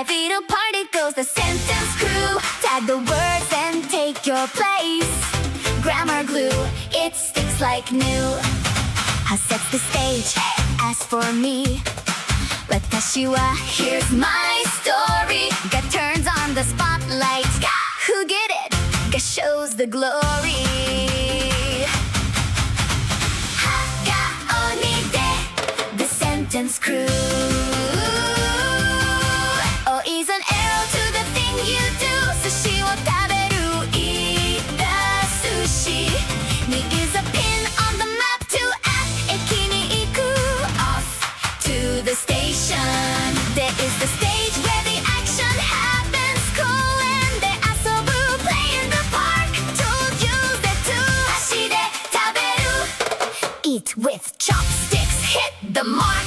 Heavy to party goes the sentence crew. Tag the words and take your place. Grammar glue, it sticks like new. How sets the stage, as for me. 私は here's my story. Got turns on the spotlight. Who get it? Got shows the glory. Hagaoni de the sentence crew. O is an arrow to the thing you do. Sushi wo taberu. Ita sushi. Ni is a pin on the map to at. Eki ni iku. Off to the station. There is the stage where the action happens. Cool and de asobu. Play in the park. Told you that to hashi de taberu. Eat with chopsticks. Hit the mark.